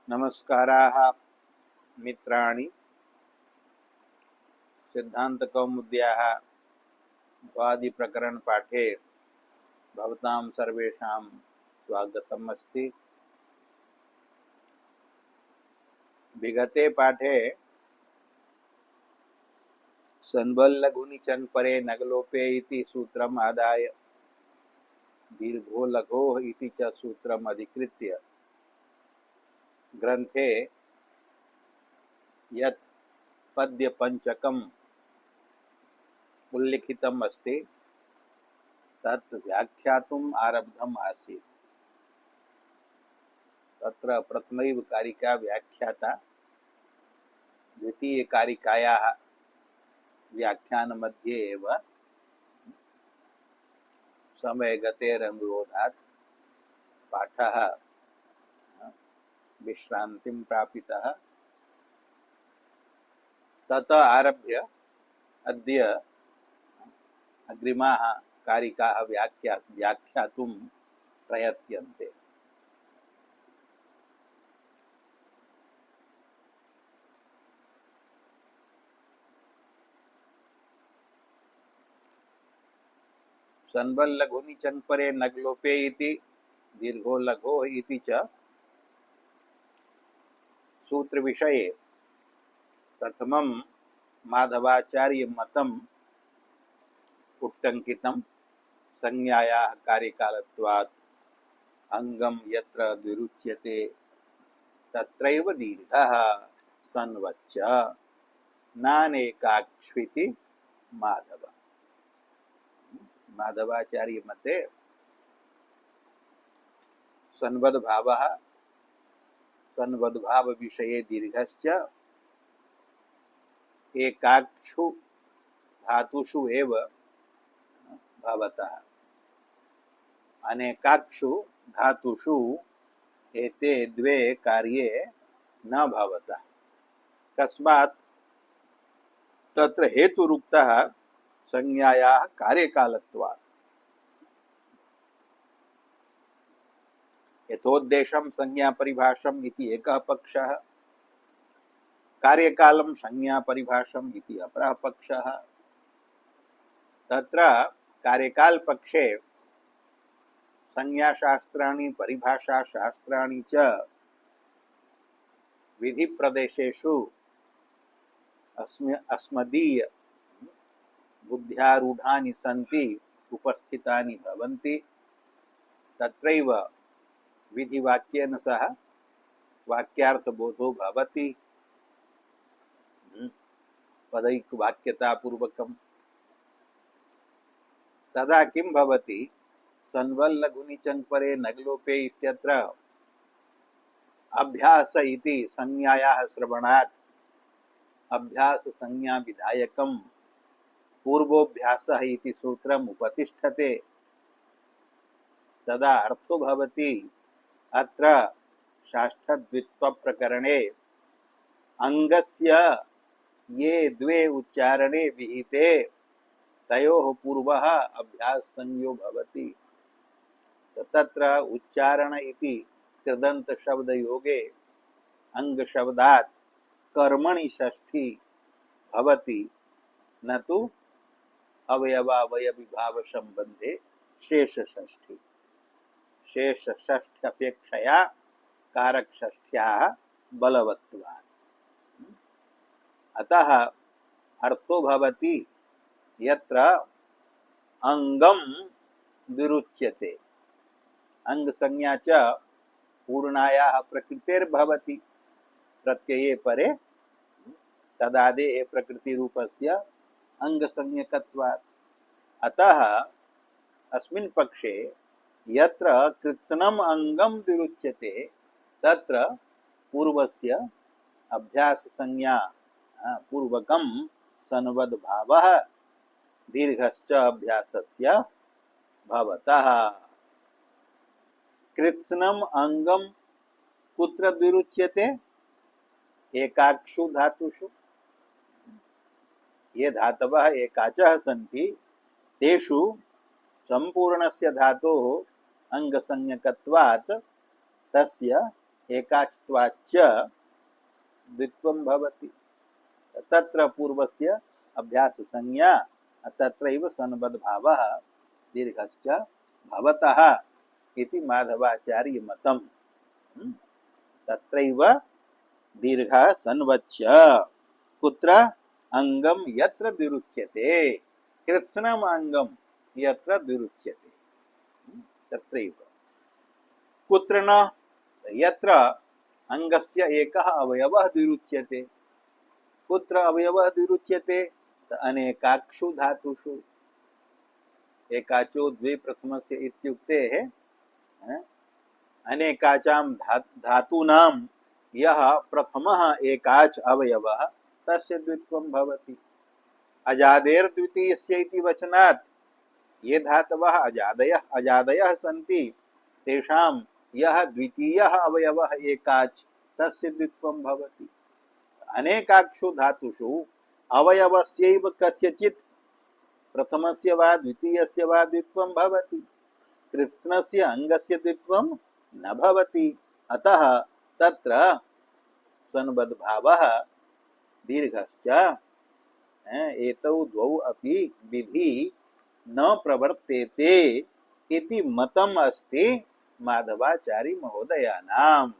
नमस्काराः मित्राणि। सिद्धान्तकौमुद्याः द्वादिप्रकरणपाठे भवतां सर्वेषां स्वागतम् अस्ति। विगते पाठे संबल्लघुनिचन्परे नगलोपे इति सूत्रम् आदाय दीर्घो लघोः इति च सूत्रम् अधिकृत्य ग्रन्थे यत् पद्यपञ्चकम् उल्लिखितम् अस्ति तत् व्याख्यातुम् आरब्धम् आसीत्। तत्र प्रथमैव कारिका व्याख्याता, द्वितीयकारिकायाः व्याख्यानमध्ये एव समयगतेरनुरोधात् पाठः विश्रान्तिं प्रापितः। ततः आरभ्य अद्य अग्रिमाः कारिकाः व्याख्यातुं प्रयत्यन्ते। संबल्लघुनिचन्परे नगलोपे इति दीर्घो लघो इति च सूत्रविषये प्रथमं माधवाचार्यमतम् उट्टङ्कितं। संज्ञायाः कार्यकालत्वात् अंगम यत्र द्विरुच्यते तत्रैव दीर्घः सन्वच्च नानेकाक्ष्विति माधव। माधवाचार्य मते सन्वद्भावः सन्वद्भाव विषये दीर्घश्च एकाक्षु धातुषु एव भवतः, अनेकाक्षु धातुषु एते द्वे कार्ये न भवतः। तस्मात् तत्र हेतुरुक्तः संज्ञायाः कार्यकालत्वात्। यथोद्देशं संज्ञापरिभाषम् इति एकः पक्षः, कार्यकालं संज्ञापरिभाषम् इति अपरः पक्षः। तत्र कार्यकालपक्षे संज्ञाशास्त्राणि परिभाषाशास्त्राणि च विधिप्रदेशेषु अस्मदीय बुद्ध्यारूढानि सन्ति, उपस्थितानि भवन्ति। तत्रैव विधिवाक्येन सह वाक्यार्थबोधो भवति, पदैकवाक्यतापूर्वकम्। तदा किं भवति? संबल्लघुनिचन्परे नगलोपे इत्यत्र अभ्यास इति संज्ञायाः श्रवणात् अभ्यास संज्ञा विधायकं पूर्वोऽभ्यासः इति सूत्रम् उपतिष्ठते। तदा अर्थो भवति अत्र षष्ठद्वित्वप्रकरणे अंगस्य ये द्वे उच्चारणे विहिते तयोः पूर्वः अभ्यास संज्ञो भवति। तत्र उच्चारण इति कृदन्त शब्द योगे अंग शब्दात् कर्मणि षष्ठी भवति, न तो अवयवावयवी भाव संबंधे शेष षष्ठी। शेष षष्ठी अपेक्षया कारक षष्ठ्याः बलवत्वात्। अतः अर्थो भवति यत्र अंगम विरुच्यते, अंग संज्ञा च पूर्णायाः प्रकृतेर्भवति प्रत्यये परे तदादेः प्रकृति रूपस्य अंग संज्ञकत्वात्। अतः अस्मिन् पक्षे यत्र कृत्स्नम् अंगम विरुच्यते तत्र पूर्वस्य अभ्यास संज्ञा पूर्वकं सन्वद्भावः दीर्घश्च अभ्यासस्य भवतः। कृत्स्नम् अंगम कुत्र विरुच्यते? एकाक्षु धातुषु। ये धातवः एकाचः सन्ति तेषु संपूर्णस्य धातोः अंगसंज्ञकत्वात् तस्य एकाच्त्वाच्च द्वित्वं भवति। तत्र पूर्वस्य अभ्यास संज्ञा तत्रैव सन्वद्भावः दीर्घश्च भवतः इति माधवाचार्य मतम्। तत्रैव दीर्घः सन्वच्च कुत्र अंगम यत्र द्विरुच्यते कृत्स्नम् अंगम यत्र द्विरुच्यते तत्रैव कुत्र न यत्र अंगस्य एकः अवयवः द्विरुच्यते। कुत्र अवयवः द्विरुच्यते? अनेकाक्षु धातुषु। एकाचो द्वे प्रथमस्य इत्युक्ते अनेकाचां धातूनां यः प्रथमः एकाच अवयवः तस्य द्वित्वं भवति। अजादेर द्वितीयस्य इति वचनात् ये धातवः अजादयः सन्ति तेषां यः द्वितीयः अवयवः एकाच तस्य द्वित्वं भवति। अनेकाक्षु धातुषु अवयवस्यैव कस्यचित् प्रथमस्य वा द्वितीयस्य वा द्वित्वं भवति। कृत्स्नस्य अंगस्य द्वित्वं न भवति। अतः तत्र सन्वद्भावः दीर्घश्च एतौ द्वौ अपि विधि न प्रवर्तेते इति मतम् अस्ति माधवाचार्य महोदयानाम्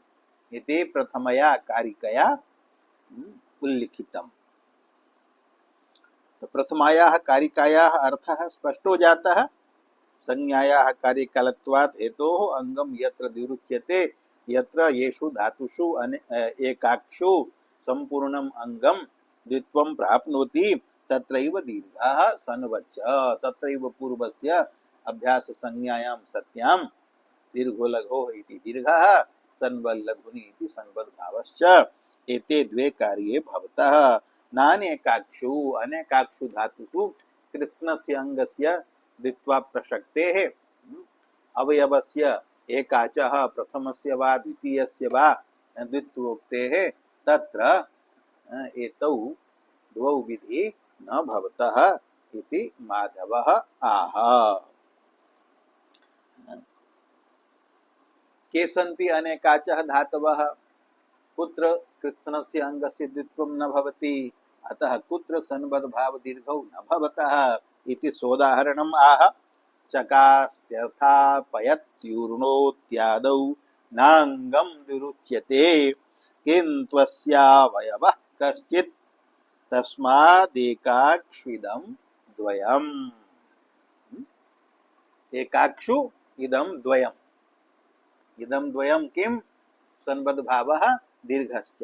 इति प्रथमया कारिकया उल्लिखितम्। तो प्रथमायाः कारिकायाः अर्थः स्पष्टो जातः। संज्ञायाः कार्यकालत्वात् हेतोः अंगम यत्र द्विरुच्यते यत्र येषु धातुषु एकाक्षु संपूर्णम् अंगम द्वित्वं प्राप्नोति तत्रैव दीर्घः सन्वच्च। तत्रैव पूर्वस्य अभ्यास संज्ञायां सत्यां दीर्घो लघो इति दीर्घः सन्वल्लघुनि इति सन्वद्भावश्च एते द्वे कार्ये भवतः। नानेकाक्षु अनेकाक्षु धातुषु कृत्स्नस्य अंगस्य द्वित्वा प्रसक्तेः अवयवस्य एकाचः प्रथमस्य वा द्वितीयस्य वा द्वित्वोक्तेः तत्र एतौ द्वौ विधि न भवतः इति माधवः आह। के सन्ति अनेकाचः धातवः? कुत्र कृत्स्नस्य अंगस्य द्वित्वं न भवति। अतः कुत्र सन्वद्भाव दीर्घौ न भवतः इति सोदाहरणम् आह। चकास्त्यर्थापयत्यूर्णोत्यादौ नांगम द्विरुच्यते किन्त्वस्यावयवः कश्चित् तस्मादेकाक्ष्विदं द्वयम्। एकाक्षु इदं द्वयम्। इदं द्वयं किं? सन्वद्भावः दीर्घश्च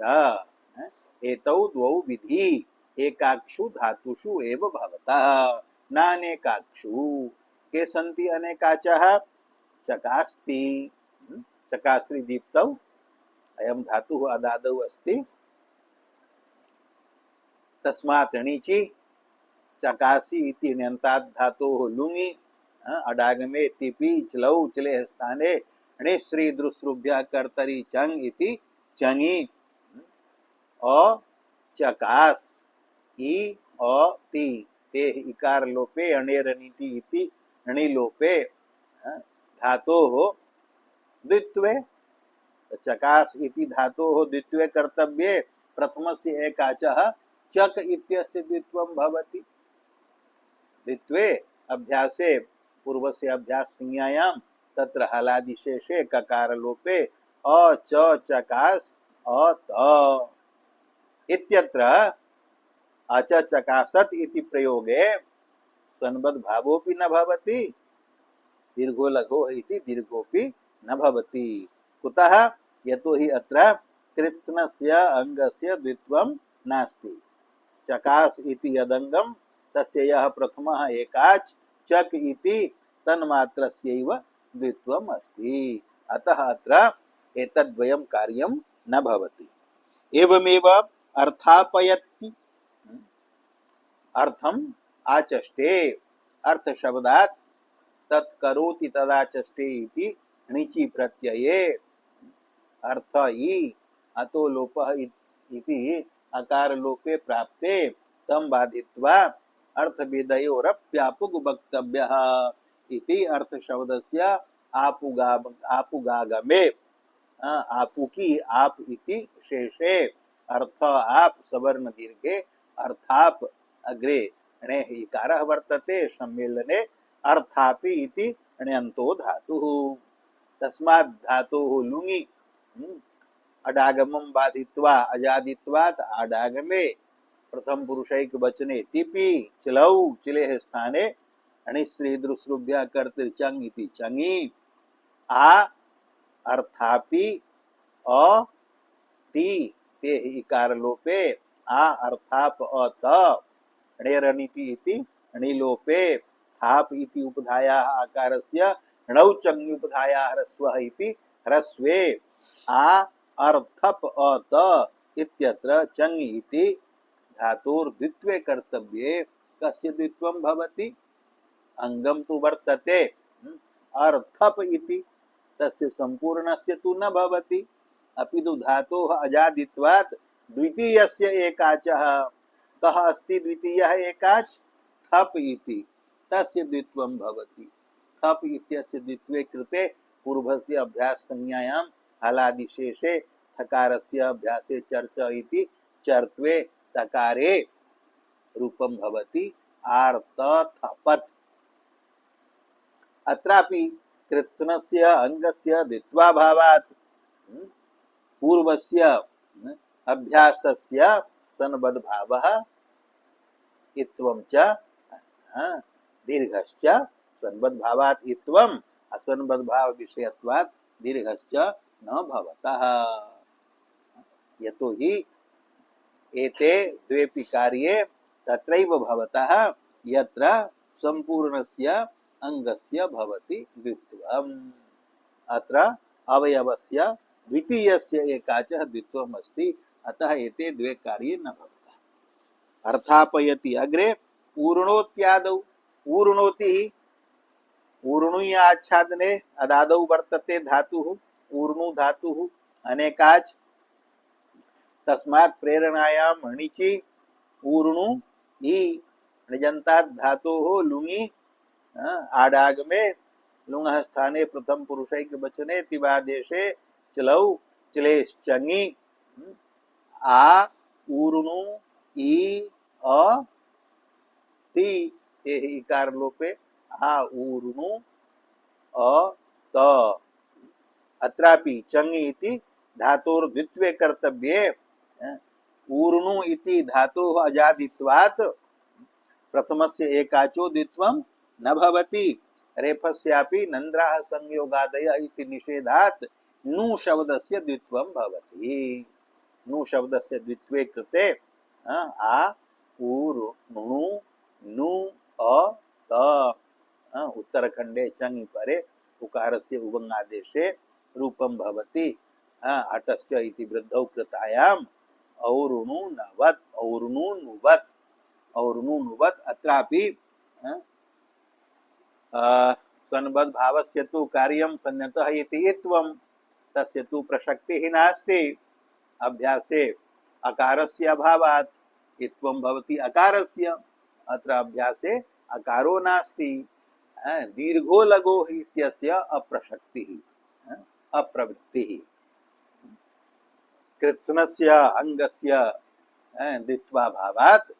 एतौ द्वौ विधि एकाक्षु धातुषु एव भवतः नानेकाक्षु। के सन्ति अनेकाचः? चकास्ति चकास्रि दीप्तौ अयं धातुः अदादौ अस्ति। तस्मात् णिचि चकासि इति ण्यन्तात् धातोः लुङि अडागमे तिपि चलौ चलेः स्थाने णिश्री दृश्रुभ्यः कर्तरि चंग इति चंगि अ चकास इ अ ति ते इकार लोपे अणेरनिति इति णिलोपे धातोः द्वित्वे। चकास इति धातोः द्वित्वे कर्तव्ये प्रथमस्य एकाचः चक इत्यस्य द्वित्वं भवति। द्वित्वे अभ्यासे पूर्वस्य अभ्यास संज्ञायां तत्र हलादिशेषे ककार लोपे अ च चकास अ त इत्यत्र अच चकासत् इति प्रयोगे सन्वद्भावोऽपि न भवति दीर्घो लघो इति दीर्घोऽपि न भवति। कुतः? यतो हि अत्र कृत्स्नस्य अंगस्य द्वित्वं नास्ति। चकास इति यदंगम तस्य यः प्रथमः एकाच चक इति तन्मात्रस्यैव द्वित्वम् अस्ति। अतः अत्र एतद्वयं कार्यं न भवति। एवमेव अर्थापयति अर्थम आचष्टे अर्थ शब्दात् तत्करोति तदाचष्टे इति णिचि प्रत्यये अर्थ इ अतो लोपः इति अकार लोपे प्राप्ते तम बाधित्वा अर्थविधयोरप्यापुग वक्तव्यः इति अर्थ शब्दस्य आपुगागमे आपुकी आप इति शेषे अर्थ आप सवर्ण दीर्घे अर्थाप अग्रे णे इकारः वर्तते सम्मेलने अर्थापि इति ण्यन्तो धातुः तस्मात् धातोः लुङि अडागमं बाधित्वा अजादित्वात् आडागमे प्रथम पुरुषैक वचने तिपि चिलौ चिलेः स्थाने अणिश्रीदृश्रुभ्यः कर्तृचङ् इति चङि आ अर्थापि अ ति ते इकार लोपे आ अर्थाप अत णेरनिति इति णिलोपे थाप इति उपधायाः आकारस्य णौ चङ् उपधायाः ह्रस्वः इति ह्रस्वे आ अर्थप अत इत्यत्र चङ् इति धातोर्द्वित्वे कर्तव्ये कस्य द्वित्वं भवति अंगम तु वर्तते अर्थप इति तस्य संपूर्णस्य तु न भवति अपितु धातोः अजादित्वात् द्वितीयस्य एकाचः कः अस्ति द्वितीयः एकाच थप इति तस्य द्वित्वं भवति थप इत्यस्य द्वित्वे कृते पूर्वस्य अभ्यास संज्ञायां हलादिशेषे थकारस्य अभ्यासे चर्च इति चर्त्वे तकारे रूपं भवति आर्तथपत् अत्रापि कृत्स्नस्य अंगस्य द्वित्वाभावात् पूर्वस्य अभ्यासस्य सन्बद्धभावः इत्वं च दीर्घश्च सन्बद्धभावात् इत्वम् असन्बद्धभाव विषयत्वात् दीर्घश्च न भवतः यतो हि एते द्वेपि कार्ये तत्रैव भवतः यत्र सम्पूर्णस्य अंगस्य भवति द्वित्वम् अत्र अवयवस्य द्वितीयस्य एकाचः द्वित्वम् अस्ति अतः एते द्वे कार्ये न भवतः अर्थापयति अग्रे ऊर्णोत्यादौ ऊर्णोति ऊर्णुय आच्छादने अदादौ वर्तते धातुः ऊर्णु धातुः अनेकाच् तस्मात् प्रेरणायां णिचि ऊर्णु इ णिजन्तात् धातोः लुङि आडागमे लुङः स्थाने प्रथम पुरुषैक वचने तिवादेशे चलौ चलेश्चङि आ ऊर्णु इ अ ति ते इकार लोपे आ ऊर्णु अ त अत्रापि चङि इति धातोर्द्वित्वे कर्तव्ये ऊर्णु इति धातोः अजादित्वात् प्रथमस्य एकाचो द्वित्वं न भवति रेफस्यापि नन्द्राः संयोगादयः इति निषेधात् नु शब्दस्य द्वित्वं भवति नु शब्दस्य द्वित्वे कृते आ ऊर्णु नु अ त उत्तरखण्डे चङि परे उकारस्य उभङ्गादेशे रूपं भवति अटश्च इति वृद्धौ कृतायाम् और्णुनवत् और्णुनुवत् और्णुनुवत् अत्रापि सन्बद्ध भावस्य तु कार्यं सन्नतः इति इत्वं तस्य तु प्रसक्तिः नास्ति अभ्यासे अकारस्य अभावात् इत्वं भवति अकारस्य अत्र अभ्यासे अकारो नास्ति दीर्घो लगो इत्यस्य अप्रसक्तिः अप्रवृत्तिः कृत्स्नस्य अंगस्य द्वित्वाभावात्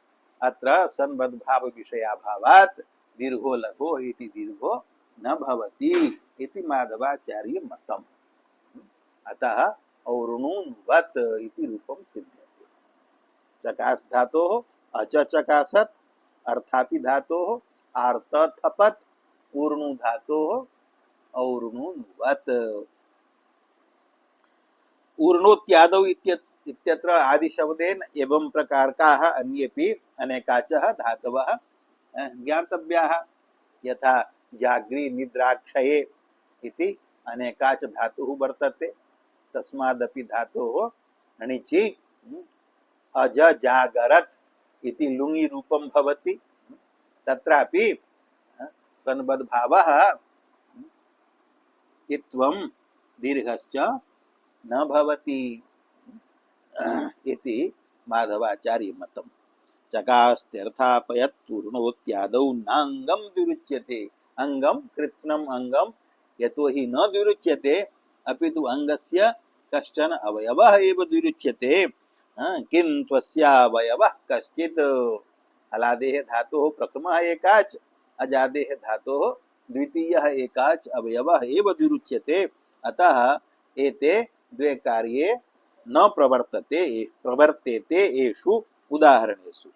अत्र सन्बद्ध भाव विषयाभावात् दीर्घो लघो इति दीर्घो न भवति इति माधवाचार्य मतम् अतः और्णुन्वत् इति रूपं सिद्ध्यते चकास धातोः अच चकासत् अर्थापि धातोः आर्तथपत् ऊर्णु धातोः और्णुन्वत् ऊर्णोत्यादौ इत्यत्र आदिशब्देन एवं प्रकारकाः अन्येपि अनेकाचः धातवः ज्ञातव्याः यथा जाग्री निद्राक्षये इति अनेकाच धातुः वर्तते तस्मादपि धातोः णिचि अज जागरत् इति लुङि रूपं भवति तत्रापि सन्बद्ध भावः इत्वं दीर्घश्च न भवति इति माधवाचार्य मतम् चकास्त्यर्थापयत् ऊर्णोत्यादौ नांगम द्विरुच्यते अंगम कृत्स्नम अंगम यतो हि न द्विरुच्यते अपितु अंगस्य कश्चन अवयवः एव द्विरुच्यते किं त्वस्यावयवः कश्चित्। हलादेः धातोः प्रथमः एकाच्, अजादेः धातोः द्वितीयः एकाच् अवयवः एव द्विरुच्यते। अतः एते द्वे कार्ये न प्रवर्तेते एषु उदाहरणेषु।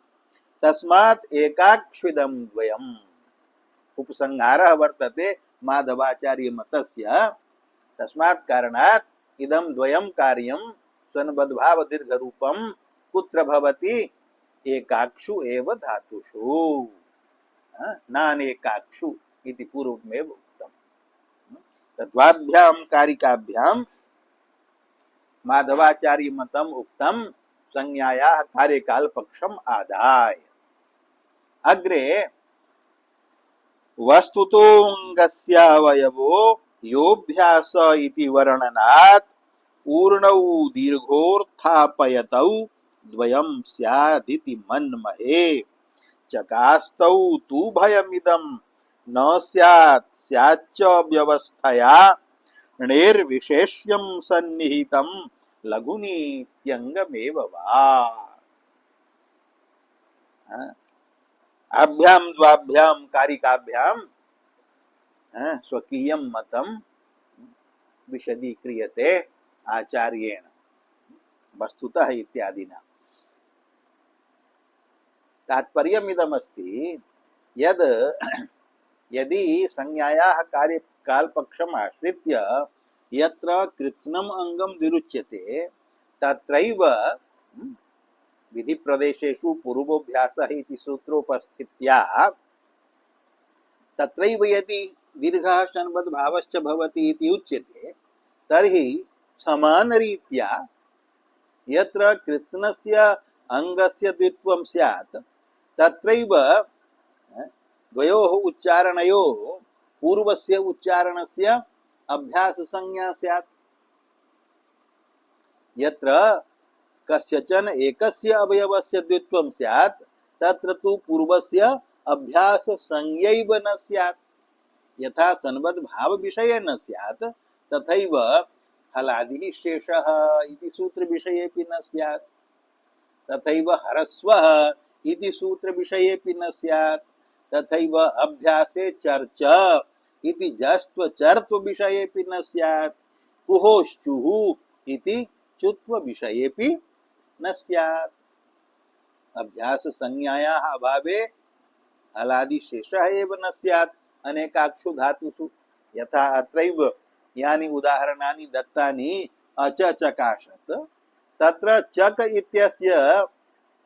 तस्मात् एकाक्ष्विदं द्वयम्। उपसंहारः वर्तते माधवाचार्य मतस्य। तस्मात् कारणात् इदं द्वयं कार्यं सन्बद्धाव दीर्घरूपं कुत्र भवति? एकाक्षु एव धातुषु, नानेकाक्षु इति पूर्वमेव उक्तम्। तद्वाभ्यां कारिकाभ्यां माधवाचार्य मतम् उक्तं संज्ञायाः कार्यकाल पक्षम् आदाय। अग्रे वस्तुतोऽङ्गस्यावयवो योऽभ्यास इति वर्णनात् ऊर्णौ दीर्घोऽर्थापयतौ द्वयं स्यादिति मन्महे। चकास्तौ तु भयमिदं न स्यात् स्याच्च व्यवस्थया णेर्विशेष्यं सन्निहितं लघुनीत्यङ्गमेव वा। अभ्यां द्वाभ्यां कारिकाभ्यां स्वकीयं मतं विशदीक्रियते आचार्येण वस्तुतः इत्यादिना। तात्पर्यमिदमस्ति यद् यदि संज्ञायाः कार्यकालपक्षम् आश्रित्य यत्र कृत्स्नम् अङ्गं विरुच्यते तत्रैव विधि प्रदेशेषु पूर्वोऽभ्यासः इति सूत्रोपस्थित्या तत्रैव यदि दीर्घः शन्वद् भावश्च भवति इति उच्यते तर्हि समानरीत्या यत्र कृत्स्नस्य अङ्गस्य द्वित्वं स्यात् तत्रैव द्वयोः उच्चारणयोः पूर्वस्य उच्चारणस्य अभ्यास संज्ञा स्यात्। यत्र कस्यचन एकस्य अवयवस्य द्वित्वं स्यात् तत्र तु पूर्वस्य अभ्यास संज्ञैव न स्यात्। यथा सन्वद् भाव विषये न स्यात् तथैव हलादिः शेषः इति सूत्र विषयेपि न स्यात्। तथैव हरस्वः इति सूत्र विषयेपि न स्यात्। तथैव अभ्यासे चर्च इति जस्त्व चर्त्व विषयेपि न स्यात्। कुहोश्चुः इति चुत्व विषयेपि न स्यात्। अभ्यास संज्ञायाः अभावे हलादि शेषः एव न स्यात् अनेकाक्षु धातुषु। यथा अत्रैव यानि उदाहरणानि दत्तानि अच चकाशत् तत्र चक इत्यस्य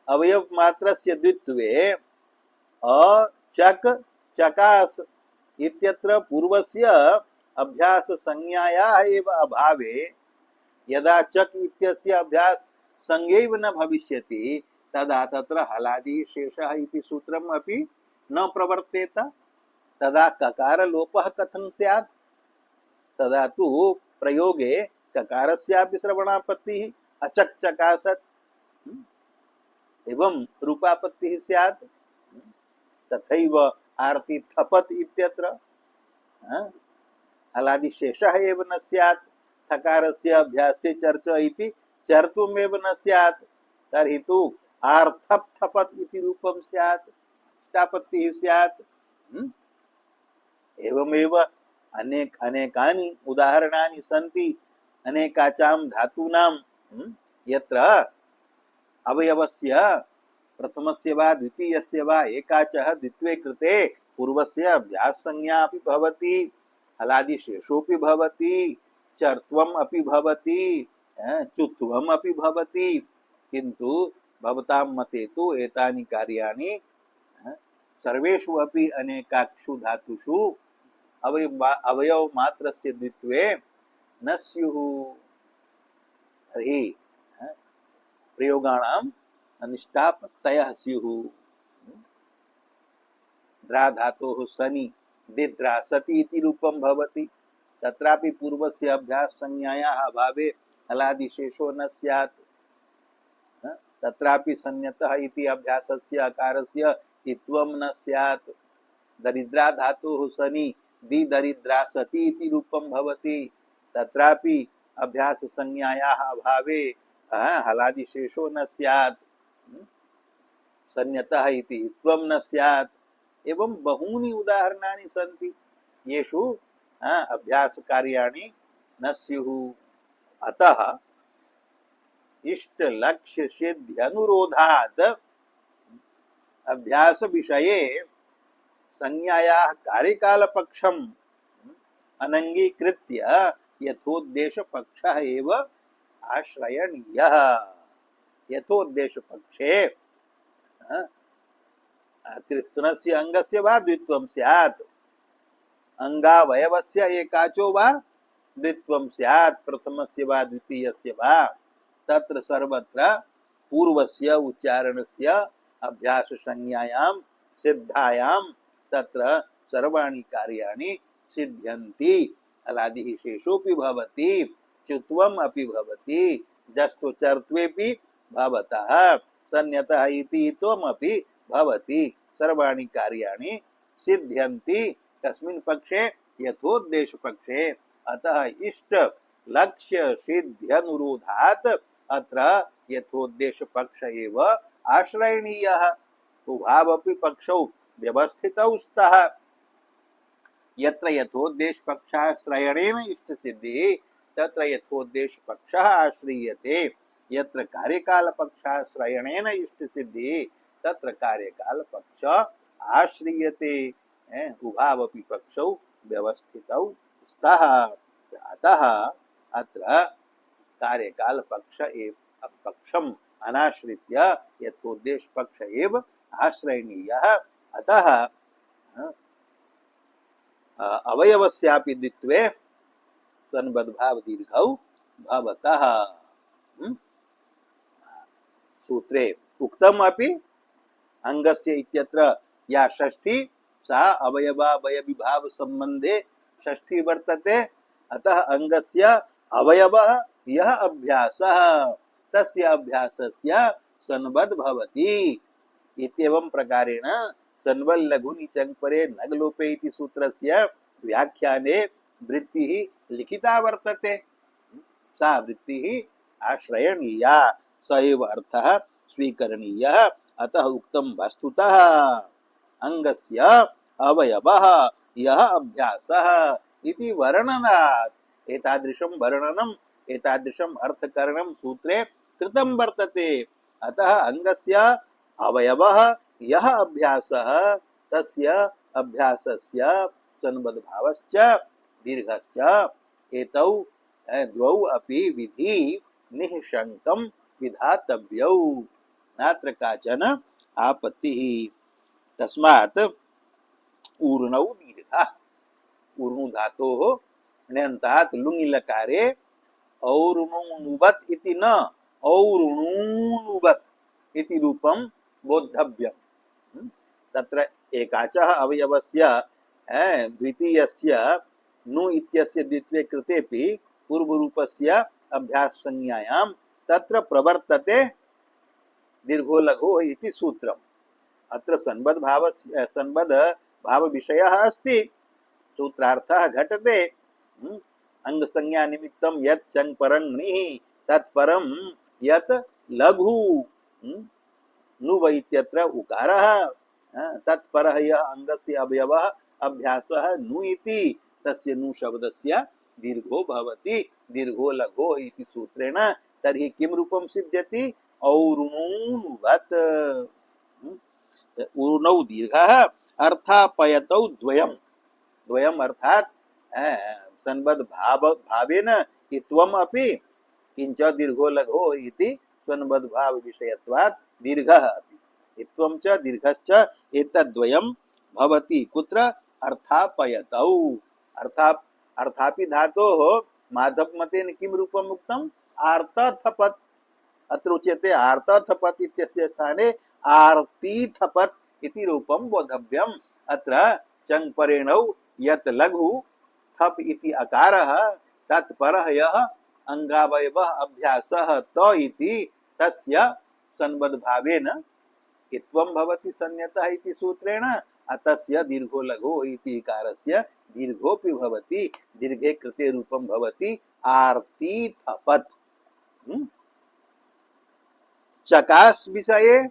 अवयव मात्रस्य द्वित्वे अचक चकास इत्यत्र पूर्वस्य अभ्यास संज्ञायाः एव अभावे यदा चक इत्यस्य अभ्यास संज्ञैव न भविष्यति तदा तत्र हलादि शेषः इति सूत्रम् अपि न प्रवर्तेत। तदा ककार लोपः कथं स्यात्? तदा तु प्रयोगे ककारस्यापि श्रवणापत्तिः अचक् चकासत् एवं रूपापत्तिः स्यात्। तथैव आर्ति थपत् इत्यत्र हलादि शेषः एव न स्यात्। थकारस्य अभ्यासे चर्च इति चर्तुमेव न स्यात्। तर्हि तु आर्थप् थपत् इति रूपं स्यात्, अष्टापत्तिः स्यात्। एवमेव अनेकानि उदाहरणानि सन्ति अनेकाचां धातूनां यत्र अवयवस्य प्रथमस्य वा द्वितीयस्य वा एकाचः द्वित्वे कृते पूर्वस्य अभ्यास संज्ञा अपि भवति, हलादि शेषोऽपि भवति, चर्त्वम् अपि भवति, चुत्वम् अपि भवति। किन्तु भवतां मते तु एतानि कार्याणि सर्वेषु अपि अनेकाक्षु धातुषु अवयव मात्रस्य द्वित्वे न स्युः। तर्हि प्रयोगाणाम् अनिष्टापत्तयः स्युः। द्रा धातोः सनि दिद्रासति इति रूपं भवति। तत्रापि पूर्वस्य अभ्यास संज्ञायाः अभावे हलादि शेषो न स्यात्। तत्रापि संज्ञतः इति अभ्यासस्य अकारस्य इत्वं न स्यात्। दरिद्रा धातोः सनि दि दरिद्रासति इति रूपं भवति। तत्रापि अभ्यास संज्ञायाः अभावे हलादिशेषो न स्यात्, सन्यतः इति त्वं न स्यात्। एवं बहूनि उदाहरणानि सन्ति येषु अभ्यास कार्याणि न स्युः। अतः इष्ट लक्ष्य सिद्धि अनुरोधात् अभ्यास विषये संज्ञायाः कार्यकाल पक्षम अनंगीकृत्य यथोद्देश पक्षः एव आश्रयणीयः। यथोद्देश पक्षे कृत्स्नस्य अंगस्य वा द्वित्वं स्यात्, अंगावयवस्य एकाचो वा द्वित्वं स्यात्, प्रथमस्य वा द्वितीयस्य वा। तत्र सर्वत्र पूर्वस्य उच्चारणस्य अभ्यास संज्ञायां सिद्धायां तत्र सर्वाणि कार्याणि सिद्ध्यन्ति। अलादिः शेषोऽपि भवति, चुत्वम् अपि भवति, जस्तो चर्त्वेऽपि भवतः, सन्यतः इति त्वमपि भवति। सर्वाणि कार्याणि सिद्ध्यन्ति कस्मिन् पक्षे? यथोद्देश पक्षे। अतः इष्ट लक्ष्य सिद्ध्यनुरोधात् अत्र यथोद्देश पक्ष एव आश्रयणीयः। उभावपि पक्षौ व्यवस्थितौ स्तः। यत्र यथोद्देश पक्षः श्रयणेन इष्ट सिद्धिः तत्र यथोद्देश पक्षः आश्रीयते। यत्र कार्यकाल पक्षः श्रयणेन इष्ट सिद्धिः तत्र कार्यकाल पक्ष आश्रीयते। उभावपि पक्षौ व्यवस्थितौ स्तः। अतः अत्र कार्यकाल पक्ष एव पक्षम अनाश्रित्य यथोद्देश पक्ष एव आश्रयणीयः। अतः अवयवस्यापि द्वित्वे सन्बद्भाव दीर्घौ भवतः। सूत्रे उक्तम अपि अंगस्य इत्यत्र या षष्ठी सा अवयवावयविभाव संबंधे षष्ठी वर्तते। अतः अंगस्य अवयवः यः अभ्यासः तस्य अभ्यासस्य सन्बद्ध भवति। इत्येवं प्रकारेण सन्बद्ध लघुनि चङ्परे नगलोपे इति सूत्रस्य व्याख्याने वृत्तिः लिखिता वर्तते। सा वृत्तिः आश्रयणीया, स एव अर्थः स्वीकरणीयः। अतः उक्तं वस्तुतः अंगस्य अवयवः यः अभ्यासः इति वर्णनात् एतादृशं वर्णनम् एतादृशम् अर्थकरणं सूत्रे कृतं वर्तते। अतः अंगस्य अवयवः यः अभ्यासः तस्य अभ्यासस्य सन्बद्धभावश्च दीर्घश्च एतौ द्वौ अपि विधि निःशङ्कं विधातव्यौ, नात्र काचन आपत्तिः। तस्मात् ऊर्णौ दीर्घः। ऊर्णु धातोः ण्यन्तात् लुङि लकारे और्णुनुवत् इति न और्णुनुवत् इति रूपं बोद्धव्यम्। तत्र एकाचः अवयवस्य द्वितीयस्य नु इत्यस्य द्वित्वे कृतेपि पूर्वरूपस्य अभ्यास संज्ञायां तत्र प्रवर्तते दीर्घो लघो इति सूत्रम्। अत्र सन्बद्ध भाव विषयः अस्ति, सूत्रार्थः घटते। अंग संज्ञा निमित्तं यत् चङ् परं णिः तत्परं यत् लघु नुव इत्यत्र उकारः तत्परः यः अंगस्य अवयवः अभ्यासः नु इति तस्य नु शब्दस्य दीर्घो भवति दीर्घो लघो इति सूत्रेण। तर्हि किं रूपं सिद्ध्यति? और्णुनुवत्। ऊर्णौ दीर्घः अर्थापयतौ द्वयम्। द्वयम् अर्थात् सन्बद्ध भावेन त्वम् अपि किंच दीर्घो लघो इति सन्बद्ध भाव विषयत्वात् दीर्घः अपि त्वं च दीर्घश्च एतद्द्वयं भवति। कुत्र? अर्थापयतौ। अर्थापि धातोः माधवमतेन किं रूपम् उक्तम्? आर्तथपत्। अत्र उच्यते आर्तथपत् इत्यस्य स्थाने आर्तिथपत् इति रूपं बोद्धव्यम्। अत्र चङ्परेणौ यत् लघु थप इति अकारः तत्परः यः अंगावयवः अभ्यासः त इति तस्य सन्बद्ध भावेन इत्वं भवति सन्यतः इति सूत्रेण। अतस्य दीर्घो लघो इति इकारस्य दीर्घोऽपि भवति दीर्घे कृते रूपं भवति आर्तीथपत्। चकास विषये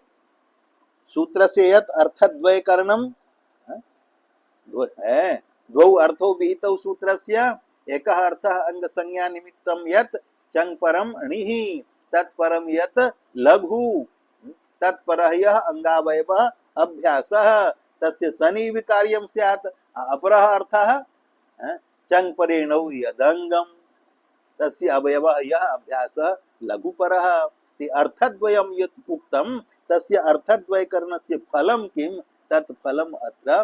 सूत्र से यत् अर्थद्वयकरणं है, द्वौ अर्थौ विहितौ सूत्रस्य। एकः अर्थः अंगसंज्ञा निमित्तं यत् चङ् परं णिः तत्परं यत् लघु तत्परः यः अंगावयवः अभ्यासः तस्य सनि विकार्यं स्यात्। अपरः अर्थः चङ् परेणौ यदङ्गं तस्य अवयवः यः अभ्यासः लघुपरः। अर्थद्वयं यत् उक्तं तस्य अर्थद्वयकरणस्य फलं किं तत् फलम् अत्र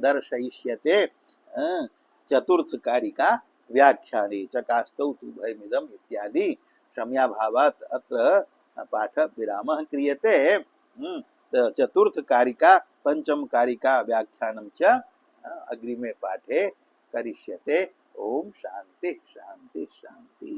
दर्शयिष्यते चतुर्थकारिका व्याख्याने। चकास्तौ तु भयमिदम् इत्यादि क्षम्याभावात् अत्र पाठ विरामः क्रियते। चतुर्थकारिका पंचमकारिका व्याख्यानं च अग्रिमे पाठे करिष्यते। ओम शांति शांति शांति।